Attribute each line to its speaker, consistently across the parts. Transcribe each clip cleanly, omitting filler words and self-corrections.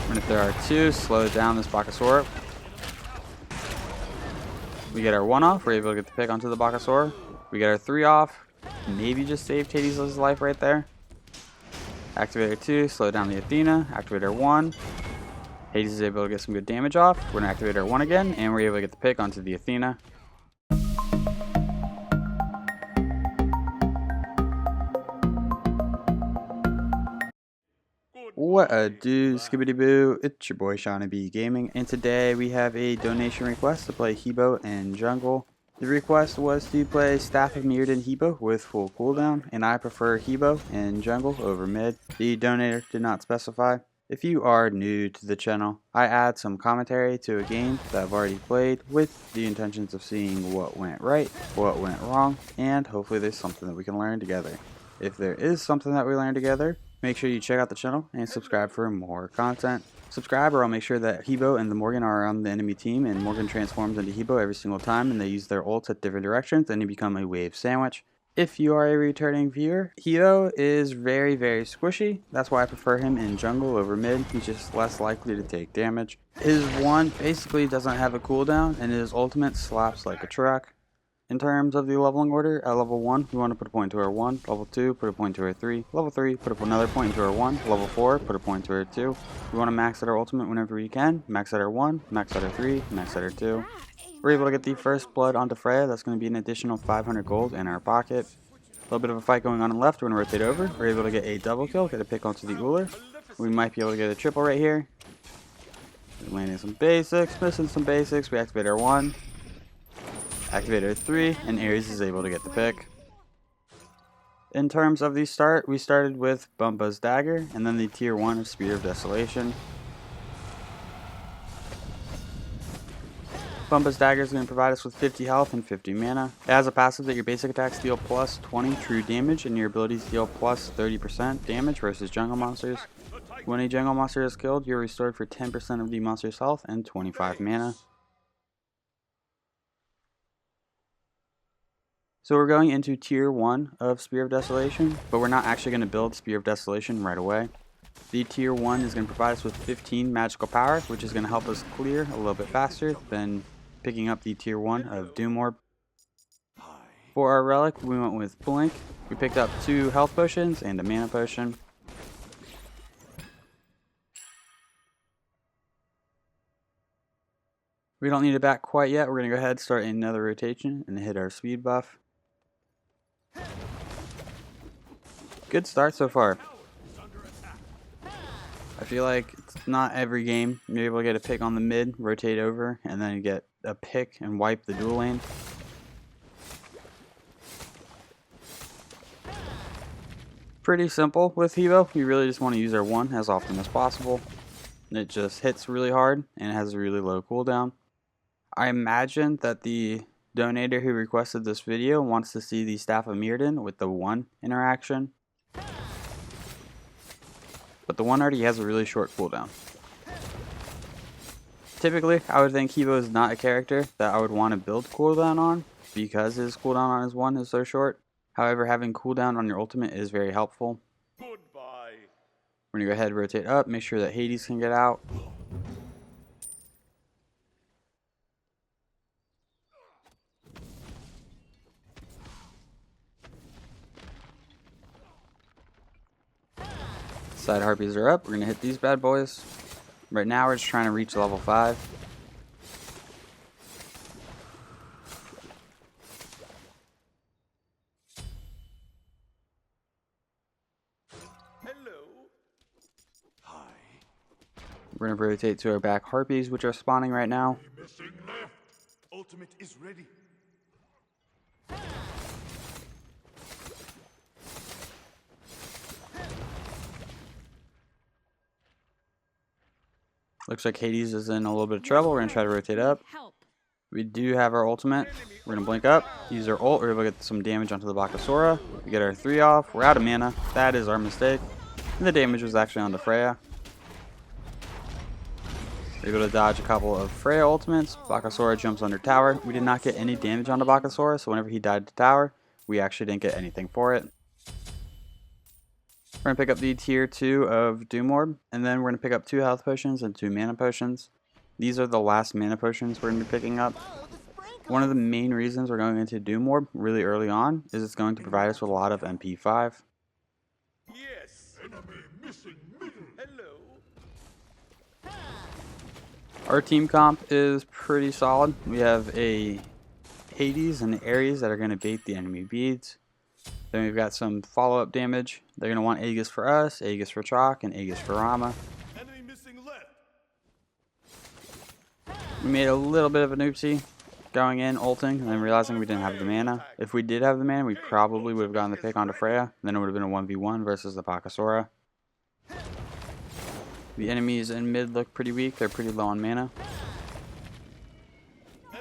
Speaker 1: We're going to throw our 2, slow down this Bakasura. We get our 1 off, we're able to get the pick onto the Bakasura. We get our 3 off, maybe just saved Hades' life right there. Activate our 2, slow down the Athena, activate our 1. Hades is able to get some good damage off. We're going to activate our 1 again, and we're able to get the pick onto the Athena. What a do, skibbity boo, it's your boy Shawnee B Gaming, and today we have a donation request to play Hebo in jungle. The request was to play Staff of Myrddin Hebo with full cooldown, and I prefer Hebo in jungle over mid. The donator did not specify. If you are new to the channel, I add some commentary to a game that I've already played with the intentions of seeing what went right, what went wrong, and hopefully there's something that we can learn together. If there is something that we learn together, make sure you check out the channel and subscribe for more content. Subscribe or I'll make sure that Hebo and the Morgan are on the enemy team, and Morgan transforms into Hebo every single time and they use their ults at different directions and you become a wave sandwich. If you are a returning viewer, Hebo is very squishy. That's why I prefer him in jungle over mid. He's just less likely to take damage. His 1 basically doesn't have a cooldown and his ultimate slaps like a truck. In terms of the leveling order, at level 1, we want to put a point to our 1, level 2, put a point to our 3, level 3, put up another point to our 1, level 4, put a point to our 2. We want to max out our ultimate whenever we can, max out our 1, max out our 3, max out our 2. We're able to get the first blood onto Freya. That's going to be an additional 500 gold in our pocket. A little bit of a fight going on left. We're going to rotate over. We're able to get a double kill, get a pick onto the Uller. We might be able to get a triple right here. We're landing some basics, missing some basics. We activate our 1. Activate our 3, and Ares is able to get the pick. In terms of the start, we started with Bumba's Dagger, and then the tier 1 of Spear of Desolation. Bumba's Dagger is going to provide us with 50 health and 50 mana. It has a passive that your basic attacks deal plus 20 true damage, and your abilities deal plus 30% damage versus jungle monsters. When a jungle monster is killed, you're restored for 10% of the monster's health and 25 mana. So we're going into tier 1 of Spear of Desolation, but we're not actually going to build Spear of Desolation right away. The tier 1 is going to provide us with 15 magical power, which is going to help us clear a little bit faster than picking up the tier 1 of Doom Orb. For our relic, we went with Blink. We picked up 2 health potions and a mana potion. We don't need it back quite yet. We're going to go ahead and start another rotation and hit our speed buff. Good start so far. I feel like it's not every game you're able to get a pick on the mid, rotate over, and then you get a pick and wipe the dual lane. Pretty simple with Hebo. We really just want to use our 1 as often as possible. It just hits really hard and it has a really low cooldown. I imagine that the donator who requested this video wants to see the Staff of Myrddin with the 1 interaction. But the 1 already has a really short cooldown. Typically, I would think Hebo is not a character that I would want to build cooldown on because his cooldown on his 1 is so short. However, having cooldown on your ultimate is very helpful. Goodbye. We're going to go ahead and rotate up, make sure that Hades can get out. Side harpies are up. We're going to hit these bad boys. Right now we're just trying to reach level 5. Hello. Hi. We're going to rotate to our back harpies, which are spawning right now.
Speaker 2: Missing left. Ultimate is ready.
Speaker 1: Looks like Hades is in a little bit of trouble. We're going to try to rotate up. We do have our ultimate. We're going to blink up, use our ult. We're able to get some damage onto the Bakasura. We get our 3 off. We're out of mana. That is our mistake. And the damage was actually onto Freya. We're able to dodge a couple of Freya ultimates. Bakasura jumps under tower. We did not get any damage onto Bakasura, so whenever he died to tower, we actually didn't get anything for it. We're going to pick up the tier 2 of Doom Orb, and then we're going to pick up 2 health potions and 2 mana potions. These are the last mana potions we're going to be picking up. One of the main reasons we're going into Doom Orb really early on is it's going to provide us with a lot of MP5.
Speaker 2: Yes. Enemy missing middle. Hello.
Speaker 1: Our team comp is pretty solid. We have a Hades and Ares that are going to bait the enemy beads. Then we've got some follow-up damage. They're going to want Aegis for us, Aegis for Chalk, and Aegis for Rama.
Speaker 2: Enemy missing left.
Speaker 1: We made a little bit of an oopsie going in, ulting, and then realizing we didn't have the mana. If we did have the mana, we probably would have gotten the pick onto Freya. Then it would have been a 1v1 versus the Pakasora. The enemies in mid look pretty weak. They're pretty low on mana.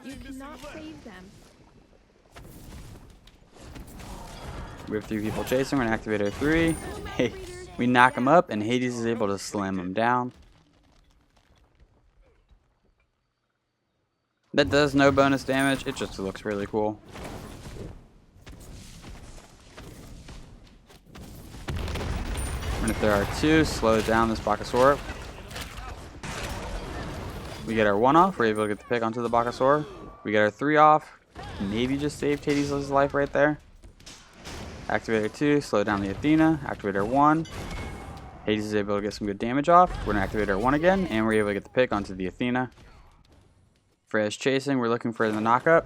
Speaker 3: You cannot save them.
Speaker 1: We have 3 people chasing. We're going to activate our 3. Hey, we knock him up, and Hades is able to slam him down. That does no bonus damage. It just looks really cool. And if there are 2, slow down this Bakasora. We get our 1 off. We're able to get the pick onto the Bakasora. We get our 3 off. Maybe just saved Hades' life right there. Activator 2, slow down the Athena. Activator 1. Hades is able to get some good damage off. We're going to activate our 1 again, and we're able to get the pick onto the Athena. Freya's chasing. We're looking for the knockup.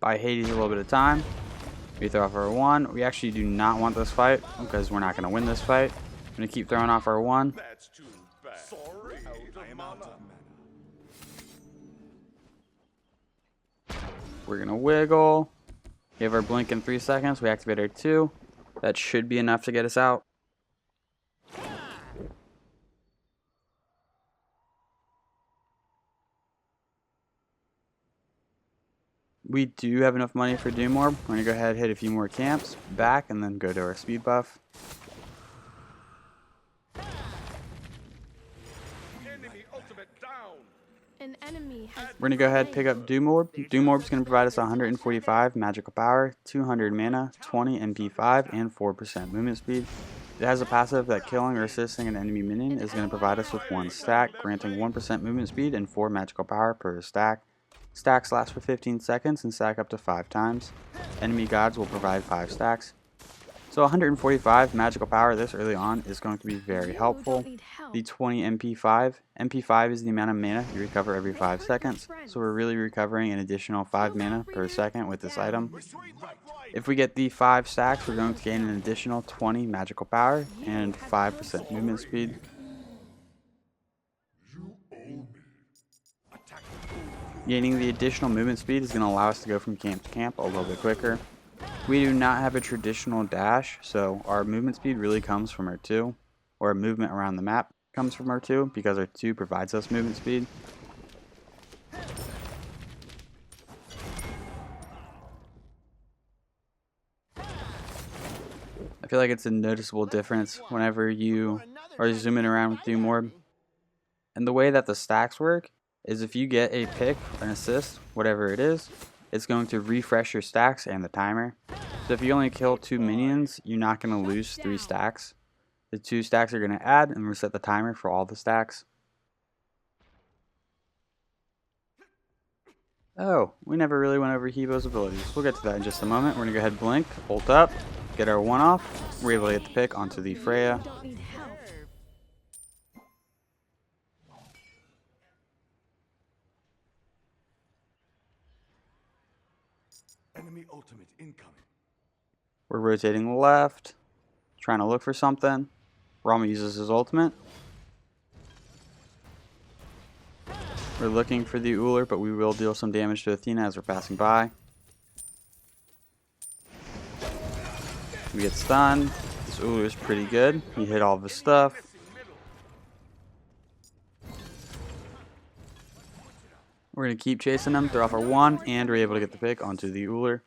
Speaker 1: Buy Hades a little bit of time. We throw off our 1. We actually do not want this fight because we're not going to win this fight. I'm going to keep throwing off our 1.
Speaker 2: That's too bad. Sorry. I am out of mana.
Speaker 1: We're going to wiggle. We have our blink in 3 seconds. We activate our 2. That should be enough to get us out. We do have enough money for Doom Orb. We're going to go ahead and hit a few more camps, back, and then go to our speed buff.
Speaker 2: Enemy ultimate down.
Speaker 3: An enemy has
Speaker 1: We're going to go ahead and pick up Doom Orb. Doom Orb is going to provide us 145 magical power, 200 mana, 20 MP5, and 4% movement speed. It has a passive that killing or assisting an enemy minion is going to provide us with 1 stack, granting 1% movement speed and 4 magical power per stack. Stacks last for 15 seconds and stack up to 5 times. Enemy gods will provide 5 stacks. So 145 magical power this early on is going to be very helpful. The 20 MP5. MP5 is the amount of mana you recover every 5 seconds. So we're really recovering an additional 5 mana per second with this item. If we get the 5 stacks, we're going to gain an additional 20 magical power and 5% movement speed. Gaining the additional movement speed is going to allow us to go from camp to camp a little bit quicker. We do not have a traditional dash, so our movement speed really comes from our 2, or our movement around the map comes from our 2, because our 2 provides us movement speed. I feel like it's a noticeable difference whenever you are zooming around with Doom Orb. And the way that the stacks work is if you get a pick, an assist, whatever it is, it's going to refresh your stacks and the timer. So if you only kill 2 minions, you're not going to lose 3 stacks. The 2 stacks are going to add and reset the timer for all the stacks. Oh, we never really went over Hebo's abilities. We'll get to that in just a moment. We're going to go ahead and blink, ult up, get our 1 off. We're able to get the pick onto the Freya.
Speaker 2: Enemy ultimate incoming.
Speaker 1: We're rotating left, trying to look for something. Rama uses his ultimate. We're looking for the Uller, but we will deal some damage to Athena as we're passing by. We get stunned. This Uller is pretty good. He hit all of his stuff. We're going to keep chasing him, throw off our 1, and we're able to get the pick onto the Uller.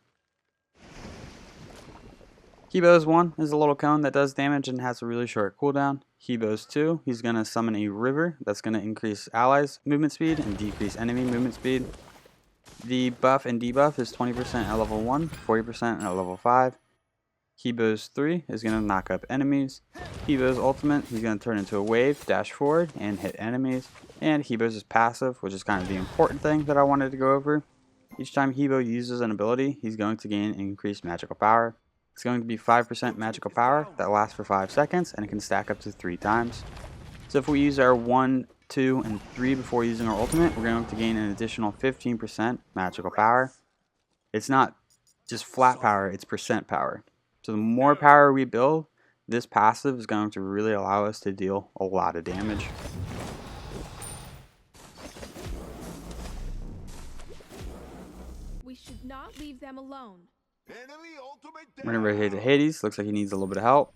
Speaker 1: Hebo's 1 is a little cone that does damage and has a really short cooldown. Hebo's 2, he's going to summon a river that's going to increase allies' movement speed and decrease enemy movement speed. The buff and debuff is 20% at level 1, 40% at level 5. Hibo's 3 is going to knock up enemies. Hibo's ultimate, he's going to turn into a wave, dash forward, and hit enemies. And Hibo's is passive, which is kind of the important thing that I wanted to go over. Each time Hibo uses an ability, he's going to gain increased magical power. It's going to be 5% magical power that lasts for 5 seconds, and it can stack up to 3 times. So if we use our 1, 2, and 3 before using our ultimate, we're going to gain an additional 15% magical power. It's not just flat power, it's percent power. So the more power we build, this passive is going to really allow us to deal a lot of damage.
Speaker 3: We should not leave them alone.
Speaker 1: We're going to rotate to Hades. Looks like he needs a little bit of help.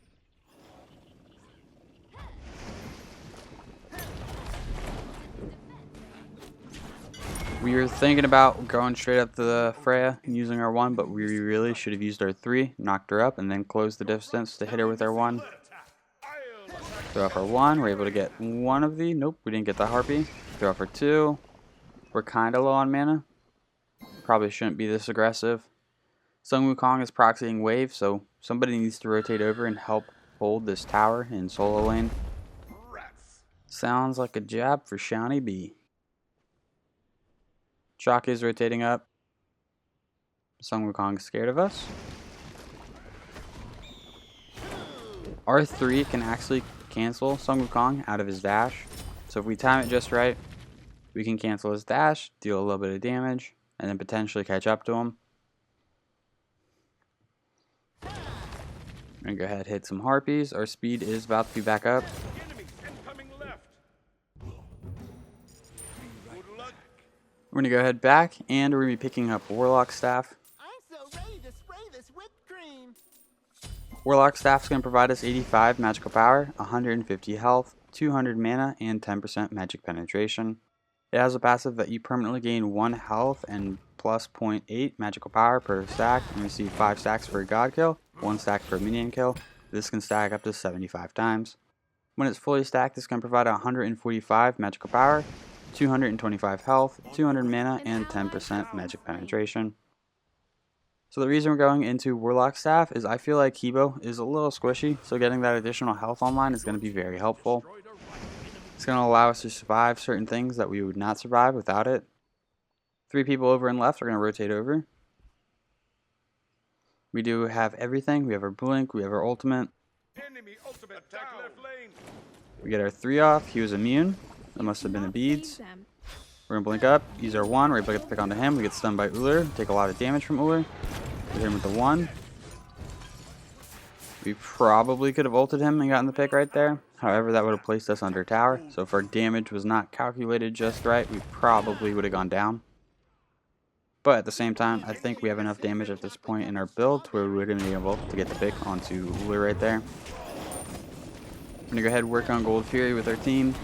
Speaker 1: We were thinking about going straight up to the Freya and using our 1, but we really should have used our 3, knocked her up, and then closed the distance to hit her with our 1. Throw off our 1, we're able to get one of the, nope, we didn't get the Harpy. Throw off our 2, we're kind of low on mana. Probably shouldn't be this aggressive. Sun Wukong is proxying wave, so somebody needs to rotate over and help hold this tower in solo lane. Sounds like a job for Shawnee B. Shock is rotating up. Sun Wukong is scared of us. R3 can actually cancel Sun Wukong out of his dash. So if we time it just right, we can cancel his dash, deal a little bit of damage, and then potentially catch up to him. I'm going to go ahead and hit some harpies. Our speed is about to be back up. We're going to go ahead back, and we're going to be picking up Warlock Staff.
Speaker 4: I'm so ready to spray this whipped cream.
Speaker 1: Warlock Staff is going to provide us 85 magical power, 150 health, 200 mana, and 10% magic penetration. It has a passive that you permanently gain 1 health and plus 0.8 magical power per stack, and receive 5 stacks for a god kill, 1 stack for a minion kill. This can stack up to 75 times. When it's fully stacked, this can provide 145 magical power, 225 health, 200 mana, and 10% magic penetration. So the reason we're going into Warlock Staff is I feel like Hibo is a little squishy, so getting that additional health online is going to be very helpful. It's going to allow us to survive certain things that we would not survive without it. 3 people over and left are going to rotate over. We do have everything. We have our blink, we have our ultimate.
Speaker 2: Enemy ultimate attack left lane.
Speaker 1: We get our 3 off. He was immune. That must have been the
Speaker 3: Not
Speaker 1: beads.
Speaker 3: save them.
Speaker 1: We're going to blink up, use our 1, we're able to get the pick onto him, we get stunned by Uller, take a lot of damage from Uller. We hit him with the 1. We probably could have ulted him and gotten the pick right there. However, that would have placed us under tower, so if our damage was not calculated just right, we probably would have gone down. But at the same time, I think we have enough damage at this point in our build to where we're going to be able to get the pick onto Uller right there. I'm going to go ahead and work on Gold Fury with our team.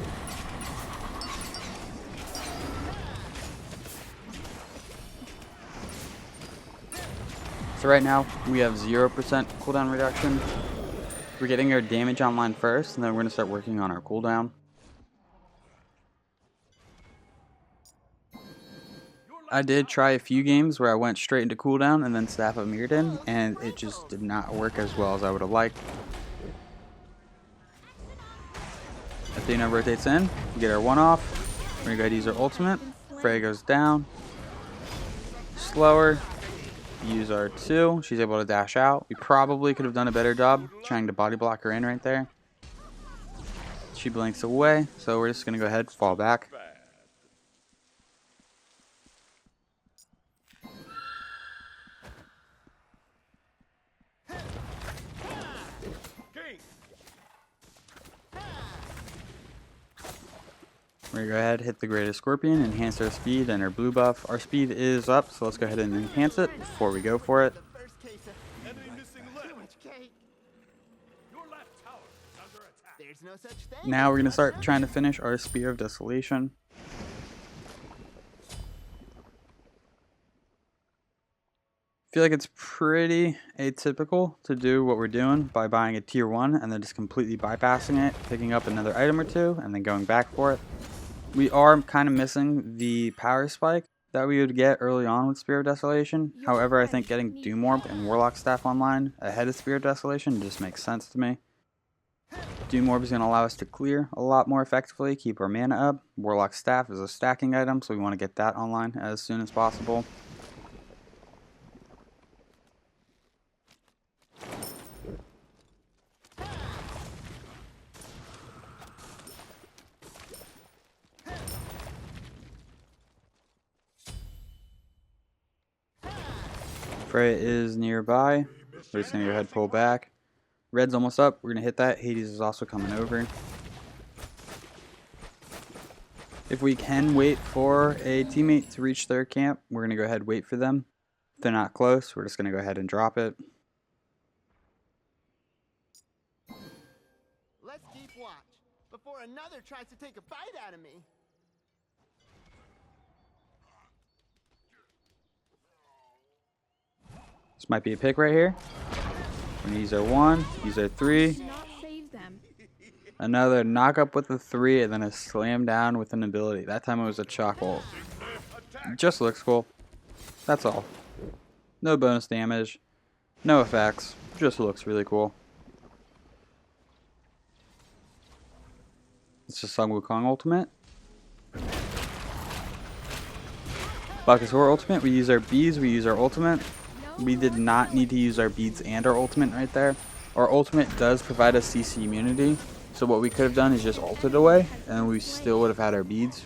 Speaker 1: So right now, we have 0% cooldown reduction. We're getting our damage online first, and then we're going to start working on our cooldown. I did try a few games where I went straight into cooldown and then Staff of Myrddin, and it just did not work as well as I would have liked. Athena rotates in, we get our 1 off. We're going to go ahead and use our ultimate. Freya goes down. Slower. Use our 2. She's able to dash out. We probably could have done a better job trying to body block her in right there. She blinks away, so we're just going to go ahead and fall back. We're going to go ahead, hit the Greatest Scorpion, enhance our speed and our blue buff. Our speed is up, so let's go ahead and enhance it before we go for it.
Speaker 4: First case of
Speaker 2: Enemy missing left.
Speaker 4: too much cake.
Speaker 2: Your left tower is under attack.
Speaker 4: There's no such thing.
Speaker 1: Now we're going to start trying to finish our Spear of Desolation. I feel like it's pretty atypical to do what we're doing by buying a tier 1 and then just completely bypassing it, picking up another item or 2, and then going back for it. We are kind of missing the power spike that we would get early on with Spear of Desolation.
Speaker 3: Your
Speaker 1: However, I
Speaker 3: friend
Speaker 1: think getting
Speaker 3: needs
Speaker 1: Doom Orb
Speaker 3: help.
Speaker 1: and Warlock staff online ahead of Spear of Desolation just makes sense to me. Doom Orb is going to allow us to clear a lot more effectively, keep our mana up. Warlock staff is a stacking item, so we want to get that online as soon as possible. Freya is nearby. We're just going to go ahead and pull back. Red's almost up. We're going to hit that. Hades is also coming over. If we can wait for a teammate to reach their camp, we're going to go ahead and wait for them. If they're not close, we're just going to go ahead and drop it.
Speaker 4: Let's keep watch before another tries to take a bite out of me.
Speaker 1: This might be a pick right here. We're going to use our 1, use our 3.
Speaker 3: Do not save them.
Speaker 1: Another knock up with a 3, and then a slam down with an ability. That time it was a chalk ult. Just looks cool. That's all. No bonus damage. No effects. Just looks really cool. It's just Sung Wukong ultimate. Bakasor ultimate. We use our bees. We use our ultimate. We did not need to use our beads and our ultimate right there. Our ultimate does provide us CC immunity. So what we could have done is just ulted away, and we still would have had our beads.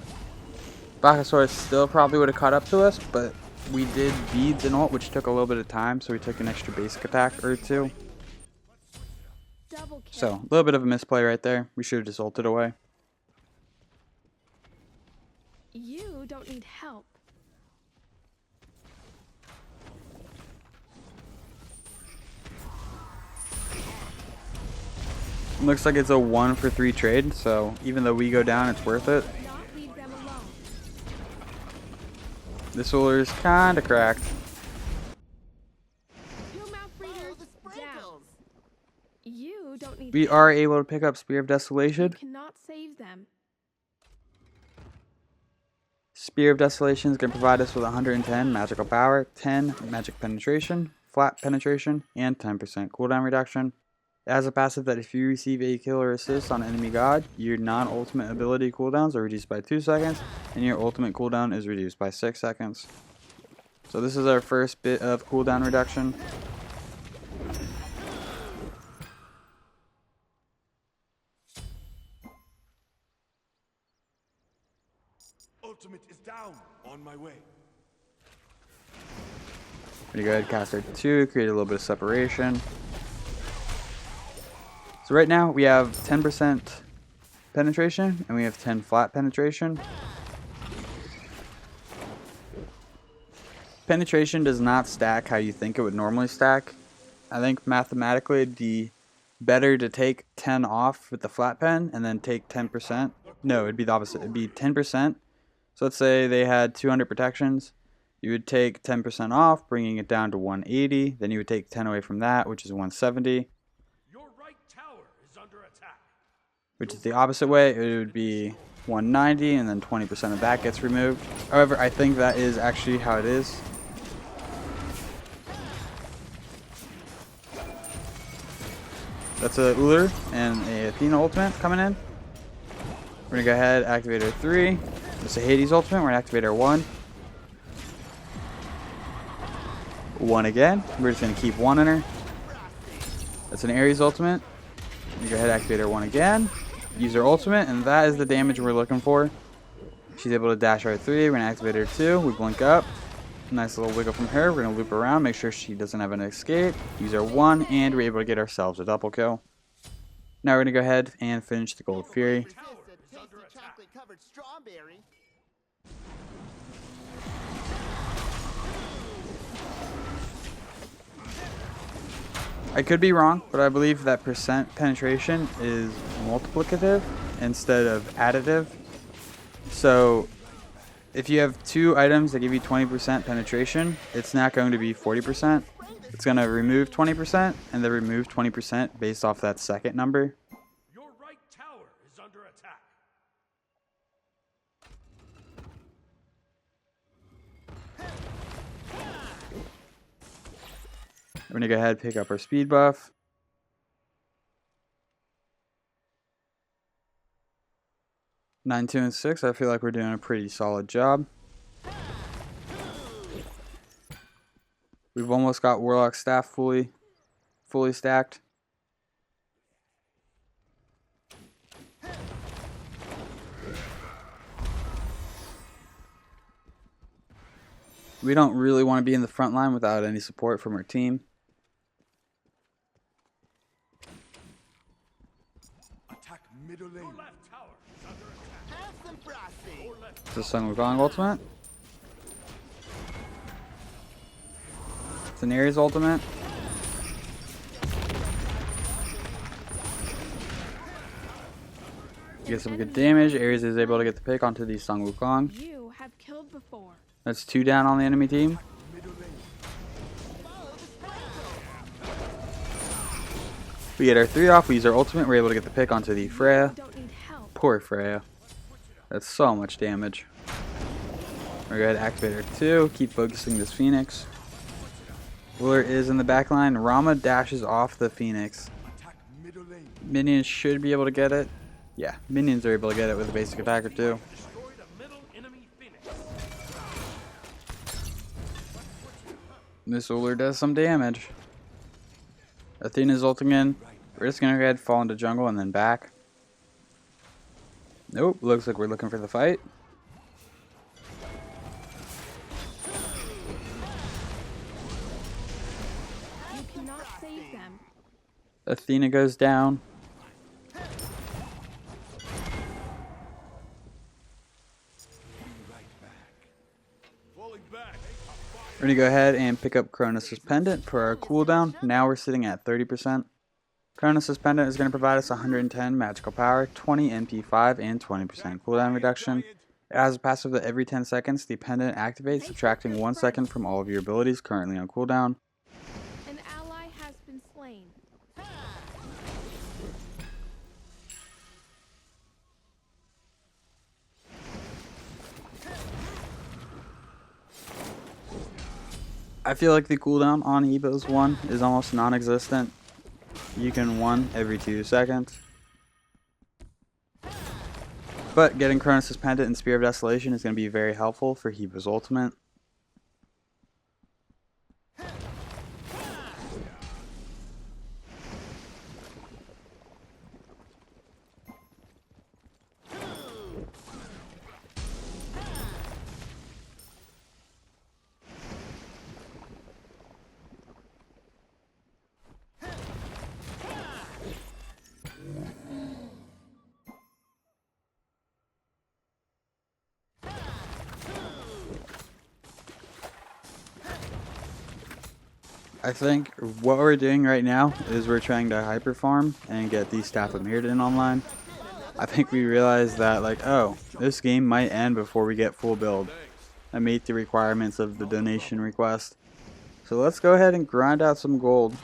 Speaker 1: Bakasor still probably would have caught up to us, but we did beads and ult, which took a little bit of time, so we took an extra basic attack or 2.
Speaker 3: Double kill.
Speaker 1: So, a little bit of a misplay right there. We should have just ulted away.
Speaker 3: You don't need help.
Speaker 1: Looks like it's a 1 for 3 trade, so even though we go down, it's worth it.
Speaker 3: Do not leave them alone.
Speaker 1: This ruler is kinda cracked.
Speaker 3: Two mouth
Speaker 4: Oh,
Speaker 3: breeders
Speaker 4: the
Speaker 3: down.
Speaker 4: sprinkles.
Speaker 3: You don't need
Speaker 1: We
Speaker 3: help.
Speaker 1: are able to pick up Spear of
Speaker 3: You
Speaker 1: Desolation.
Speaker 3: cannot save them.
Speaker 1: Spear of Desolation is going to provide us with 110 magical power, 10 magic penetration, flat penetration, and 10% cooldown reduction. It has a passive that if you receive a kill or assist on an enemy god, your non-ultimate ability cooldowns are reduced by 2 seconds, and your ultimate cooldown is reduced by 6 seconds. So this is our first bit of cooldown reduction.
Speaker 2: Ultimate is down. On my way.
Speaker 1: We're going to go ahead and cast our 2, create a little bit of separation. So right now we have 10% penetration and we have 10 flat penetration. Penetration does not stack how you think it would normally stack. I think mathematically it'd be better to take 10 off with the flat pen and then take 10%. No, it'd be the opposite. It'd be 10%. So let's say they had 200 protections. You would take 10% off, bringing it down to 180. Then you would take 10 away from that, which is 170.
Speaker 2: Your right tower is under attack.
Speaker 1: Which is the opposite way. It would be 190 and then 20% of that gets removed. However, I think that is actually how it is. That's a Uller and a Athena ultimate coming in. We're going to go ahead, activate our 3. It's a Hades ultimate. We're going to activate our 1. 1 again. We're just going to keep 1 in her. That's an Ares ultimate. We go ahead and activate our 1 again. Use our ultimate, and that is the damage we're looking for. She's able to dash our 3. We're going to activate her 2. We blink up. Nice little wiggle from her. We're going to loop around, make sure she doesn't have an escape. Use our 1, and we're able to get ourselves a double kill. Now we're going to go ahead and finish the Gold Fury.
Speaker 4: Resist a tasty chocolate-covered strawberry.
Speaker 1: I could be wrong, but I believe that percent penetration is multiplicative instead of additive. So if you have 2 items that give you 20% penetration, it's not going to be 40%. It's going to remove 20% and then remove 20% based off that second number.
Speaker 2: Your right tower is under attack.
Speaker 1: We're going to go ahead and pick up our speed buff. Nine, 2, and 6. I feel like we're doing a pretty solid job. We've almost got Warlock staff fully stacked. We don't really want to be in the front line without any support from our team.
Speaker 2: Attack middle lane. Your left tower is under attack.
Speaker 4: Have some frosting.
Speaker 1: It's a Sun Wukong ultimate. It's an Ares ultimate. Get some good damage. Ares is able to get the pick onto the Sun Wukong.
Speaker 3: You have killed before.
Speaker 1: That's 2 down on the enemy team. We get our 3 off. We use our ultimate. We're able to get the pick onto the Freya.
Speaker 3: Don't need help.
Speaker 1: Poor Freya. That's so much damage. We're going to activate our 2. Keep focusing this Phoenix. Wheeler is in the back line. Rama dashes off the Phoenix.
Speaker 2: Attack middle lane.
Speaker 1: Minions should be able to get it. Yeah, minions are able to get it with a basic attack or 2.
Speaker 2: Destroy the middle enemy Phoenix.
Speaker 1: This Wheeler does some damage. Athena's ulting in. We're just going to go ahead and fall into jungle and then back. Nope, looks like we're looking for the fight.
Speaker 3: You cannot save them.
Speaker 1: Athena goes down.
Speaker 2: Falling back.
Speaker 1: We're going to go ahead and pick up Chronos' Pendant for our cooldown. Now we're sitting at 30%. Chronos' Pendant is going to provide us 110 magical power, 20 MP5, and 20% cooldown reduction. It has a passive that every 10 seconds the pendant activates, subtracting 1 second from all of your abilities currently on cooldown.
Speaker 3: An ally has been slain.
Speaker 1: I feel like the cooldown on Evo's 1 is almost non-existent. You can 1 every 2 seconds. But getting Chronos' Pendant and Spear of Desolation is going to be very helpful for Evo's ultimate. I think what we're doing right now is we're trying to hyper farm and get the Staff of Myrddin online. I think we realized that, like, oh, this game might end before we get full build and meet the requirements of the donation request. So let's go ahead and grind out some gold,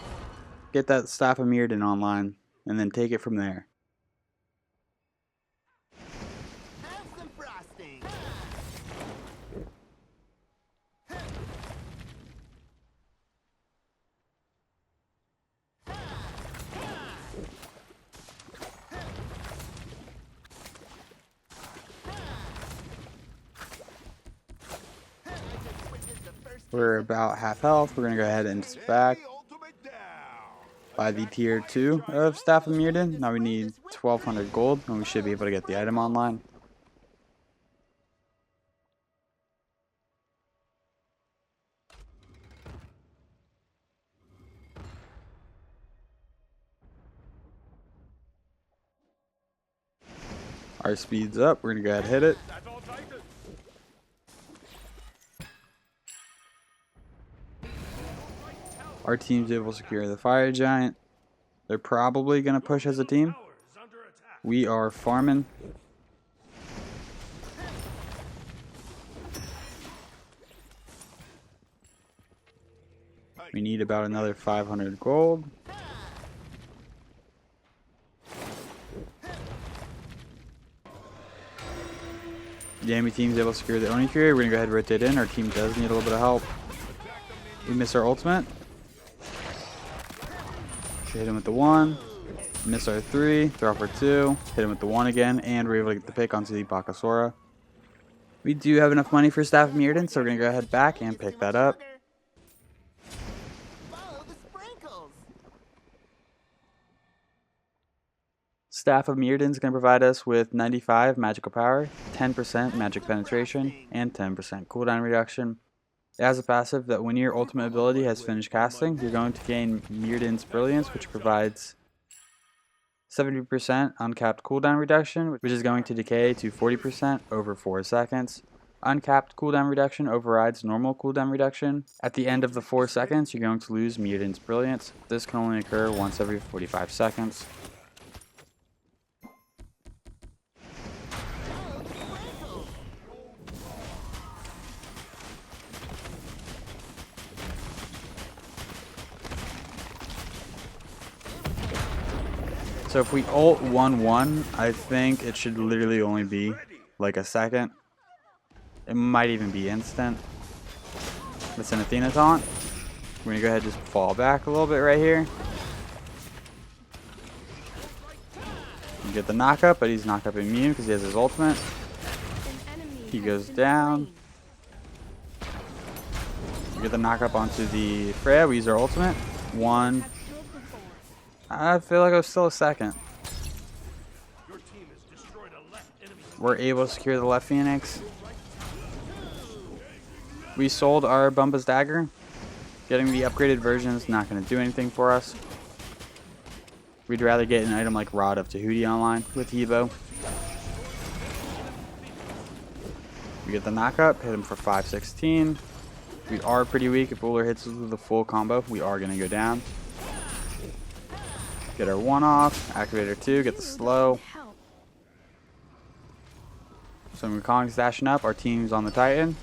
Speaker 1: get that Staff of Myrddin online, and then take it from there.
Speaker 4: Have some frosting.
Speaker 1: We're about half health. We're going to go ahead and back
Speaker 2: Ultimate down.
Speaker 1: by the tier 2 of Staff of Myrddin. Now we need 1200 gold and we should be able to get the item online. Our speed's up. We're going to go ahead and hit it.
Speaker 2: That's all Titan.
Speaker 1: Our team's able to secure the Fire Giant. They're probably going to push as a team.
Speaker 2: Tower is under attack.
Speaker 1: We are farming. We need about another 500 gold. The enemy team's able to secure the Oni Fury. We're going to go ahead and rotate in. Our team does need a little bit of help. We miss our ultimate. Hit him with the 1. Miss our 3. Throw for 2. Hit him with the 1 again. And we're able to get the pick onto the Bakasura. We do have enough money for Staff of Myrddin, so we're going to go ahead back and pick that up.
Speaker 4: Follow the sprinkles.
Speaker 1: Staff of Myrddin is going to provide us with 95 magical power, 10% magic penetration, and 10% cooldown reduction. It has a passive that when your ultimate ability has finished casting, you're going to gain Myrddin's Brilliance, which provides 70% uncapped cooldown reduction, which is going to decay to 40% over 4 seconds. Uncapped cooldown reduction overrides normal cooldown reduction. At the end of the 4 seconds, you're going to lose Myrddin's Brilliance. This can only occur once every 45 seconds. So if we ult 1-1, I think it should literally only be like a second. It might even be instant. It's an Athena taunt. We're going to go ahead and just fall back a little bit right here. You get the knockup, but he's knockup immune because he has his ultimate. He goes down. You get the knockup onto the Freya. We use our ultimate. 1. I feel like it was still a second. We're able to secure the left Phoenix. We sold our Bumba's Dagger. Getting the upgraded version is not going to do anything for us. We'd rather get an item like Rod of Tahuti online with Hebo. We get the knockup, hit him for 516. We are pretty weak. If Uller hits us with a full combo, we are going to go down. Get our 1 off, activate our 2, get the slow. So when Kong's dashing up, our team's on the Titan.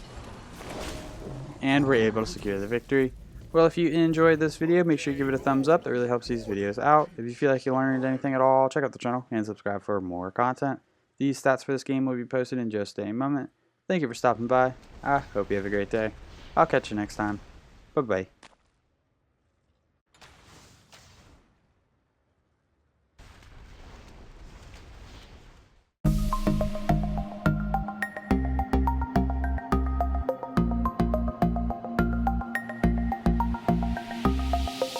Speaker 1: And we're able to secure the victory. Well, if you enjoyed this video, make sure you give it a thumbs up. That really helps these videos out. If you feel like you learned anything at all, check out the channel and subscribe for more content. These stats for this game will be posted in just a moment. Thank you for stopping by. I hope you have a great day. I'll catch you next time. Bye-bye.